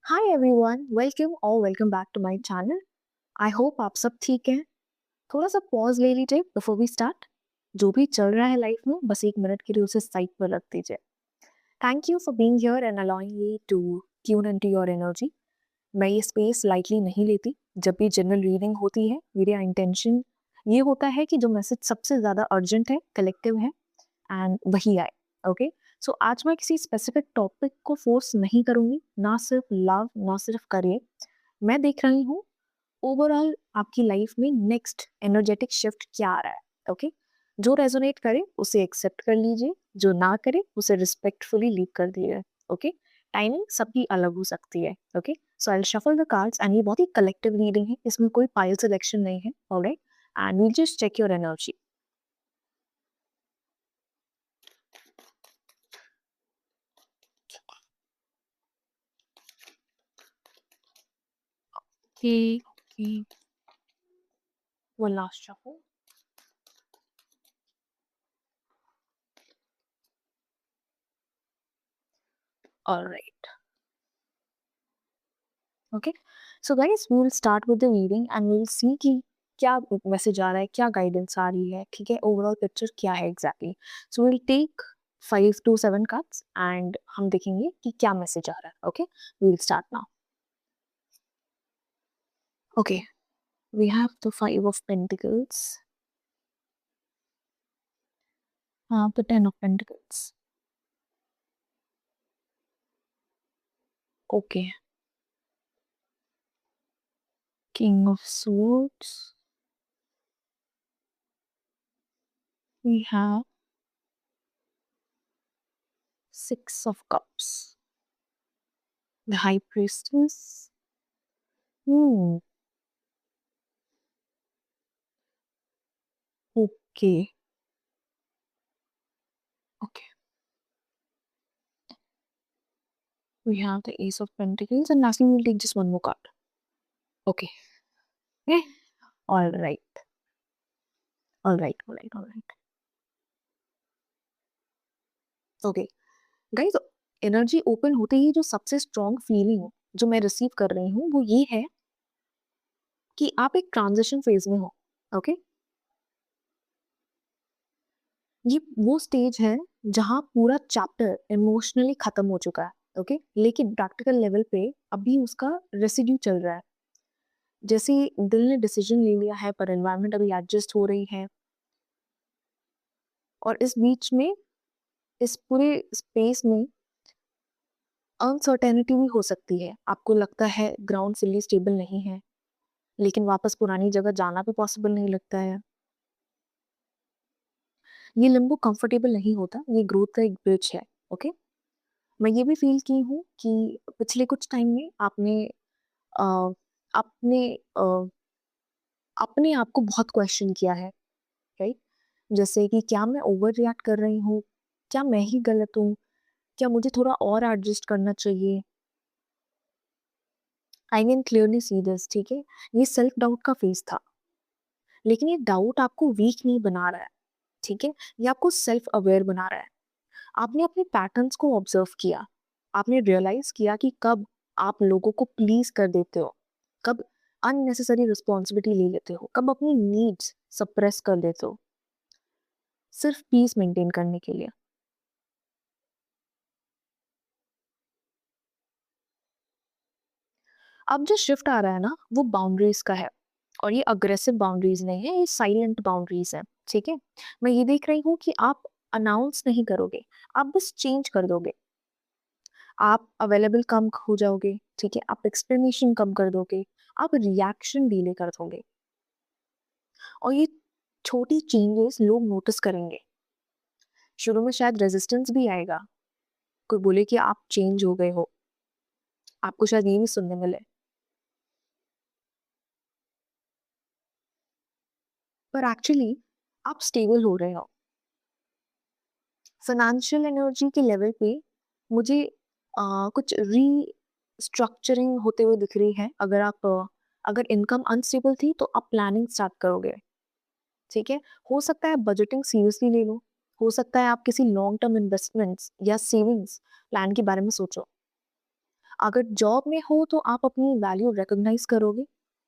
Hi everyone, welcome back to my channel. I hope आप सब ठीक हैं। थोड़ा सा पॉज ले लीजिए बिफोर वी स्टार्ट। जो भी चल रहा है लाइफ में बस एक मिनट के लिए उसे साइड पर रख दीजिए। Thank you for being here and allowing me to tune into your energy. मैं ये स्पेस लाइटली नहीं लेती। जब भी जनरल रीडिंग होती है मेरा इंटेंशन ये होता है कि जो मैसेज सबसे ज़्यादा अर्जेंट है, कलेक्टिव है, एंड वही आए। ओके, सो आज मैं किसी स्पेसिफिक टॉपिक को फोर्स नहीं करूंगी, ना सिर्फ लव ना सिर्फ करियर। मैं देख रही हूँ ओवरऑल आपकी लाइफ में नेक्स्ट एनर्जेटिक शिफ्ट क्या आ रहा है। ओके, जो रेजोनेट करे उसे एक्सेप्ट कर लीजिए, जो ना करे उसे रिस्पेक्टफुली लीव कर दीजिए। ओके, टाइमिंग सबकी अलग हो सकती है। Okay, so I shuffle the cards and ये बहुत ही कलेक्टिव रीडिंग है, इसमें कोई पाइल सिलेक्शन नहीं है। Alright, and we'll just check your energy. Okay, okay. One last shuffle. All right. Okay. So guys, we will start with the reading and we'll see कि क्या message आ रहा है, क्या गाइडेंस आ रही है, ठीक है, ओवरऑल पिक्चर क्या है exactly. So will take 5 to 7 cards and हम देखेंगे कि क्या मैसेज आ रहा है। Okay, we will start now. Okay, we have the 5 of Pentacles, the 10 of Pentacles. Okay, King of Swords. We have 6 of Cups. The High Priestess. Hmm. Okay. Okay. We have the Ace of Pentacles, and lastly, we'll take just one more card. Okay. Eh, all right. All right. All right. All right. Okay. Guys, energy open होते ही जो सबसे strong feeling जो मैं receive कर रही हूँ वो ये है कि आप एक ट्रांजिशन फेज में हो। ओके, ये वो स्टेज है जहाँ पूरा चैप्टर इमोशनली खत्म हो चुका है। ओके, लेकिन प्रैक्टिकल लेवल पे अभी उसका रेसिड्यू चल रहा है। जैसे दिल ने डिसीजन ले लिया है पर एनवायरनमेंट अभी एडजस्ट हो रही है, और इस बीच में, इस पूरे स्पेस में अनसर्टेनिटी भी हो सकती है। आपको लगता है ग्राउंड फुल्ली स्टेबल नहीं है, लेकिन वापस पुरानी जगह जाना भी पॉसिबल नहीं लगता है। ये लिम्बो कंफर्टेबल नहीं होता, ये ग्रोथ का एक ब्रिज है। ओके, मैं ये भी फील की हूँ कि पिछले कुछ टाइम में आपने अ, अपने अ, अपने आप को बहुत क्वेश्चन किया है, राइट? जैसे कि क्या मैं ओवर रिएक्ट कर रही हूँ, क्या मैं ही गलत हूँ, क्या मुझे थोड़ा और एडजस्ट करना चाहिए। I can clearly see this, ठीक है। ये सेल्फ डाउट का फेज था, लेकिन ये डाउट आपको वीक नहीं बना रहा है, ठीक है। ये आपको सेल्फ अवेयर बना रहा है। आपने अपने पैटर्न्स को ऑब्जर्व किया, आपने रियलाइज किया कि कब आप लोगों को प्लीज कर देते हो, कब अननेसेसरी रिस्पॉन्सिबिलिटी ले लेते हो, कब अपनी नीड्स सप्रेस कर देते हो सिर्फ पीस मेंटेन करने के लिए। अब जो शिफ्ट आ रहा है ना वो बाउंड्रीज का है, और ये अग्रेसिव बाउंड्रीज नहीं है, ये साइलेंट बाउंड्रीज है, ठीक है। मैं ये देख रही हूँ कि आप अनाउंस नहीं करोगे, आप बस चेंज कर दोगे। आप अवेलेबल कम हो जाओगे, ठीक है, आप एक्सप्लेनेशन कम कर दोगे, आप रिएक्शन डिले कर दोगे, और ये छोटी चेंजेस लोग नोटिस करेंगे। शुरू में शायद रेजिस्टेंस भी आएगा, कोई बोले कि आप चेंज हो गए हो, आपको शायद ये भी सुनने मिले, पर एक्चुअली आप स्टेबल हो रहे हो। फाइनेंशियल एनर्जी के लेवल पे मुझे कुछ रीस्ट्रक्चरिंग होते हुए दिख रही है। अगर इनकम अनस्टेबल थी तो आप प्लानिंग स्टार्ट करोगे, ठीक है। हो सकता है बजटिंग सीरियसली ले लो, हो सकता है आप किसी लॉन्ग टर्म इन्वेस्टमेंट्स या सेविंग्स प्लान के बारे में सोचो। अगर जॉब में हो तो आप अपनी वैल्यू रिकॉग्नाइज़ करोगे,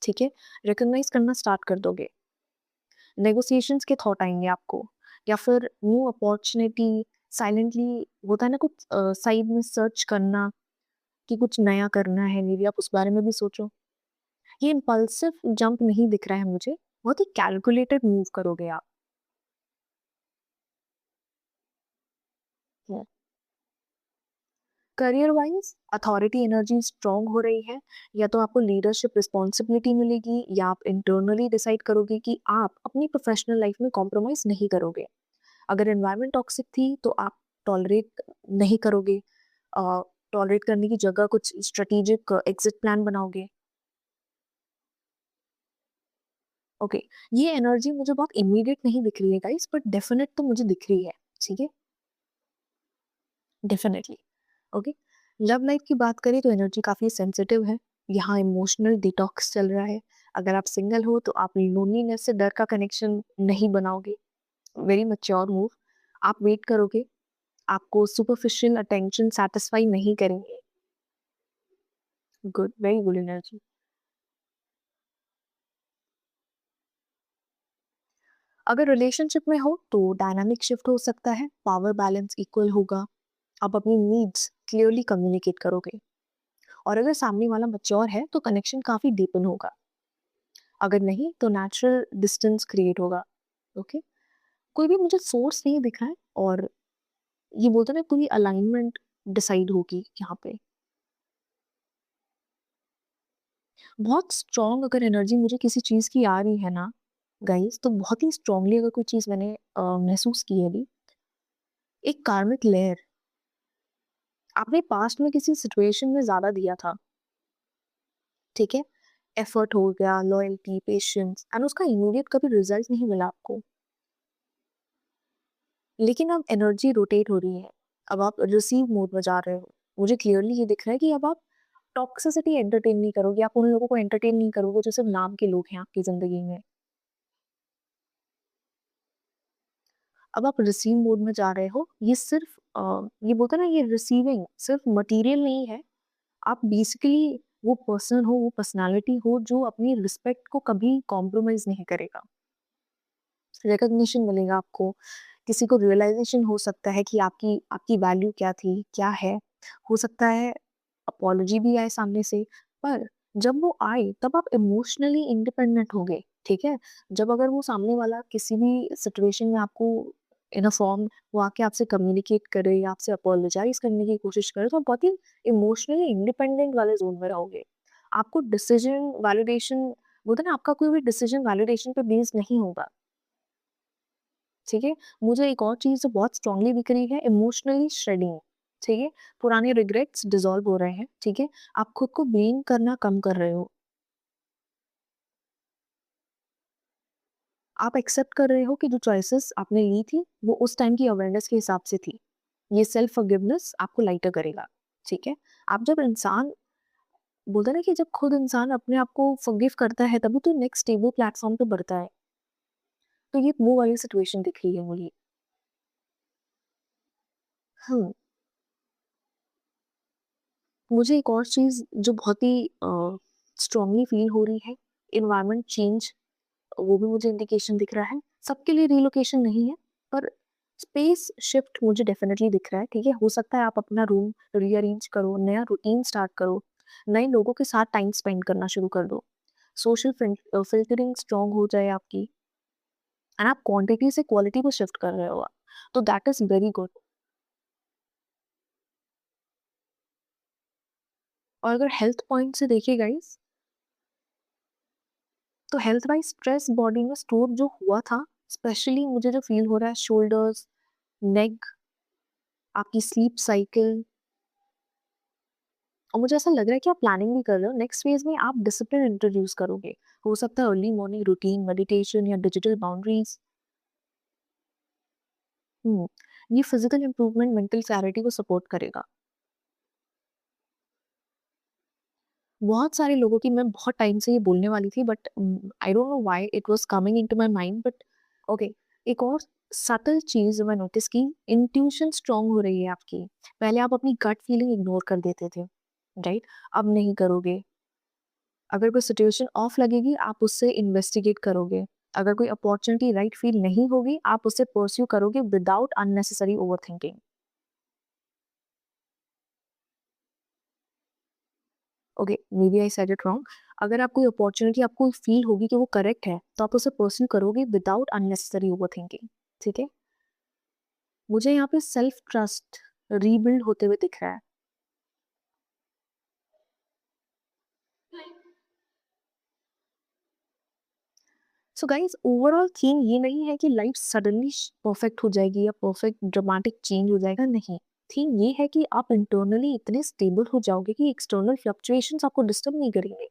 ठीक है? रिकॉग्नाइज़ करना स्टार्ट कर दोगे। नेगोशिएशंस के थॉट आएँगे आपको या फिर न्यू अपॉर्च्युनिटी साइलेंटली होता है ना कुछ साइड में सर्च करना कि कुछ नया करना है, मे बी आप उस बारे में भी सोचो। ये इम्पल्सिव जंप नहीं दिख रहा है मुझे, बहुत ही कैलकुलेटेड मूव करोगे आप। Career wise authority energy strong हो रही है, या तो आपको लीडरशिप रिस्पॉन्सिबिलिटी मिलेगी या आप इंटरनली डिसाइड करोगे कि आप अपनी प्रोफेशनल लाइफ में कॉम्प्रोमाइज नहीं करोगे। अगर एनवायरनमेंट टॉक्सिक थी तो आप टॉलरेट नहीं करोगे, टॉलरेट करने की जगह कुछ स्ट्रेटेजिक एग्जिट प्लान बनाओगे। ओके, ये एनर्जी मुझे बहुत इमीडिएट नहीं दिख रही है गाइस, बट डेफिनेट तो मुझे दिख रही है, ठीक है? डेफिनेटली। ओके, लव लाइफ की बात करें तो एनर्जी काफ़ी सेंसिटिव है। यहाँ इमोशनल डिटॉक्स चल रहा है। अगर आप सिंगल हो तो आप लोनलीनेस से डर का कनेक्शन नहीं बनाओगे। Very mature move. आप वेट करोगे, आपको सुपरफिशियल अटेंशन सैटिस्फाई नहीं करेंगे। Good, very good energy. अगर रिलेशनशिप में हो तो डायनामिक शिफ्ट हो सकता है, पावर बैलेंस इक्वल होगा। आप अपनी नीड्स क्लियरली कम्युनिकेट करोगे, और अगर सामने वाला मैच्योर है तो कनेक्शन काफ़ी डीपन होगा। अगर नहीं तो नेचुरल डिस्टेंस क्रिएट होगा। ओके, कोई भी मुझे सोर्स नहीं दिख रहा है, और ये बोलते हैं ना पूरी अलाइनमेंट डिसाइड होगी यहाँ पे। बहुत स्ट्रॉन्ग अगर एनर्जी मुझे किसी चीज़ की आ रही है ना गाइस, तो बहुत ही स्ट्रांगली अगर कोई चीज़ मैंने महसूस की है अभी, एक कार्मिक लेयर आपने पास्ट में किसी सिचुएशन में ज़्यादा दिया था, ठीक है? एफर्ट हो गया, लॉयल्टी, पेशेंस, एंड उसका इमीडिएट कभी रिजल्ट नहीं मिला आपको। लेकिन अब एनर्जी रोटेट हो रही है। अब आप रिसीव मोड में जा रहे हो। मुझे क्लियरली ये दिख रहा है कि अब आप टॉक्सिसिटी एंटरटेन नहीं करोगे, आप उन लोगों को एंटरटेन नहीं करोगे जो सिर्फ़ नाम के लोग हैं आपकी ज़िंदगी में। अब आप रिसीव मोड में जा रहे हो। ये सिर्फ़ ये बोलते हैं ना, ये रिसीविंग सिर्फ़ मटेरियल नहीं है। आप बेसिकली वो पर्सन हो, वो पर्सनैलिटी हो जो अपनी रिस्पेक्ट को कभी कॉम्प्रोमाइज़ नहीं करेगा। रिकॉग्निशन मिलेगा आपको, किसी को रियलाइज़ेशन हो सकता है कि आपकी आपकी वैल्यू क्या थी, क्या है। हो सकता है अपॉलॉजी भी आए सामने से, पर जब वो आए तब आप इमोशनली इंडिपेंडेंट हो गए, ठीक है? जब अगर वो सामने वाला किसी भी सिचुएशन में आपको इन अ फॉर्म वो आके आपसे कम्युनिकेट करे या आपसे अपॉलोजाइज़ करने की कोशिश करे, तो आप बहुत ही इमोशनली इंडिपेंडेंट वाले ज़ोन में रहोगे। आपको डिसीजन वैलिडेशन बोलते हैं ना, आपका कोई भी डिसीजन वैलिडेशन पे बेस्ड नहीं होगा। ठीक है? मुझे एक और चीज़ जो बहुत स्ट्रांगली दिख रही है, इमोशनली श्रेडिंग, ठीक है? पुराने रिग्रेट्स डिसॉल्व हो रहे हैं, ठीक है? आप खुद को ब्लेम करना कम कर रहे हो। आप एक्सेप्ट कर रहे हो कि जो चॉइसेस आपने ली थी, वो उस टाइम की अवेयरनेस के हिसाब से थी। ये सेल्फ फॉरगिवनेस आपको लाइटर करेगा, ठीक है? आप जब इंसान बोलते हैं ना कि जब खुद इंसान अपने आप को फॉरगिव करता है, तभी तो नेक्स्ट स्टेबल प्लेटफ़ॉर्म पे बढ़ता है। तो ये वो वाली सिचुएशन दिख रही है मुझे। हुँ, मुझे एक और चीज़ जो बहुत ही स्ट्रांगली फ़ील हो रही है, एनवायरनमेंट चेंज, वो भी मुझे इंडिकेशन दिख रहा है। सबके लिए रिलोकेशन नहीं है, पर स्पेस शिफ्ट मुझे डेफ़िनिटली दिख रहा है, ठीक है? हो सकता है आप अपना रूम रीअरेंज करो, नया रूटीन स्टार्ट करो, नए लोगों के साथ टाइम स्पेंड करना शुरू कर दो। सोशल फ़िल्टरिंग स्ट्रांग हो जाए आपकी, एंड आप क्वांटिटी से क्वालिटी को शिफ्ट कर रहे हो आप। तो दैट इज़ वेरी गुड। और अगर हेल्थ पॉइंट से देखिए गाइज़, तो हेल्थ वाइज़ स्ट्रेस बॉडी में स्टोर जो हुआ था, स्पेशली मुझे जो फ़ील हो रहा है शोल्डर्स, नेक, आपकी स्लीप साइकिल, और मुझे ऐसा लग रहा है कि आप प्लानिंग भी कर रहे हो। नेक्स्ट फेज़ में आप डिसिप्लिन इंट्रोड्यूस करोगे। हो सकता है अर्ली मॉर्निंग रूटीन, मेडिटेशन या डिजिटल बाउंड्रीज़। ये फिज़िकल इम्प्रूवमेंट मेंटल क्लैरिटी को सपोर्ट करेगा। बहुत सारे लोगों की मैं बहुत टाइम से ये बोलने वाली थी, but I don't know why it was coming into my mind, but okay, एक और सटल चीज़ जो मैं नोटिस की, इंट्यूशन स्ट्रांग हो रही है आपकी। पहले आप अपनी गट फीलिंग इग्नोर कर देते थे। राइट? अब नहीं करोगे। अगर कोई सिचुएशन ऑफ लगेगी, आप उससे इन्वेस्टिगेट करोगे। अगर कोई अपॉर्चुनिटी राइट फील नहीं होगी, आप उसे परस्यू करोगे without unnecessary overthinking. Okay, maybe I said it wrong. अगर आप कोई अपॉर्चुनिटी आपको फील होगी कि वो करेक्ट है, तो आप उसे परस्यू करोगे विदाउट अननेसेसरी ओवरथिंकिंग, ठीक है? मुझे यहाँ पे सेल्फ ट्रस्ट रीबिल्ड होते हुए दिख रहा है। सो गाइस, ओवरऑल थीम ये नहीं है कि लाइफ सडनली परफेक्ट हो जाएगी या परफेक्ट ड्रामेटिक चेंज हो जाएगा, नहीं। थीम ये है कि आप इंटरनली इतने स्टेबल हो जाओगे कि एक्सटर्नल फ्लक्चुएशंस आपको डिस्टर्ब नहीं करेंगे।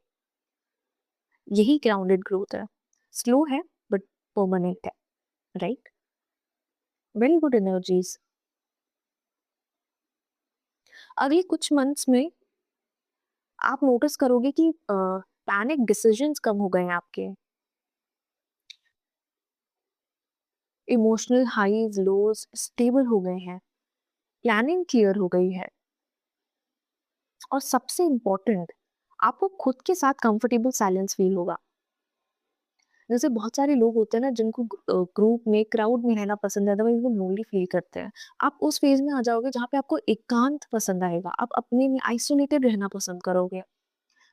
यही ग्राउंडेड ग्रोथ है। स्लो है बट परमानेंट है, राइट? Very good energies. अगले कुछ मंथ्स में आप नोटिस करोगे कि पैनिक डिसीजंस कम हो गए हैं आपके। इमोशनल हाईज लोज स्टेबल हो गए हैं। प्लानिंग क्लियर हो गई है। और सबसे इम्पोर्टेंट, आपको खुद के साथ कंफर्टेबल साइलेंस फील होगा। जैसे बहुत सारे लोग होते हैं ना जिनको ग्रुप में क्राउड में रहना पसंद है, अदरवाइज वो लोनली फील करते हैं। आप उस फेज में आ जाओगे जहाँ पे आपको एकांत पसंद आएगा, आप अपने में आइसोलेटेड रहना पसंद करोगे।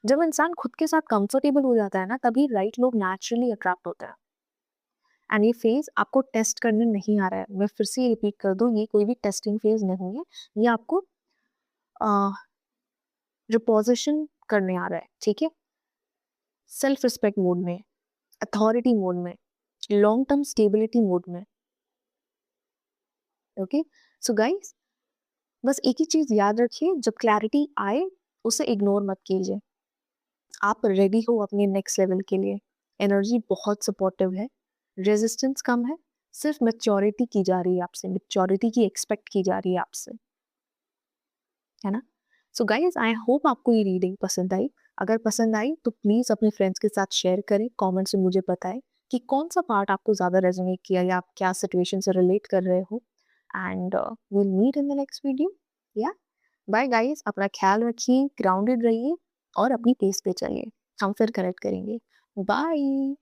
जब इंसान खुद के साथ कंफर्टेबल हो जाता है ना, तभी राइट लोग नेचुरली अट्रैक्ट होते हैं। एंड ये फेज आपको टेस्ट करने नहीं आ रहा है, मैं फिर से रिपीट कर दूं, ये कोई भी टेस्टिंग फेज नहीं है। ये आपको रिपोजिशन करने आ रहा है, ठीक है? सेल्फ रिस्पेक्ट मोड में, अथॉरिटी मोड में, लॉन्ग टर्म स्टेबिलिटी मोड में। ओके, सो गाइस, बस एक ही चीज याद रखिए, जब क्लैरिटी आए उसे इग्नोर मत कीजिए। आप रेडी हो अपने नेक्स्ट लेवल के लिए। एनर्जी बहुत सपोर्टिव है, रेजिस्टेंस कम है, सिर्फ मैच्योरिटी की जा रही है आपसे, मैच्योरिटी की एक्सपेक्ट की जा रही है आपसे, है ना? सो गाइज, आई होप आपको ये रीडिंग पसंद आई। अगर पसंद आई तो प्लीज अपने फ्रेंड्स के साथ शेयर करें, कमेंट्स में मुझे बताएं कि कौन सा पार्ट आपको ज्यादा रेजोनेट किया या आप क्या सिचुएशन से रिलेट कर रहे हो। And will meet in the next video. या बाय गाइस, अपना ख्याल रखिए, ग्राउंडेड रहिए और अपनी पेस पे चलिए। हम फिर कनेक्ट करेंगे। बाय।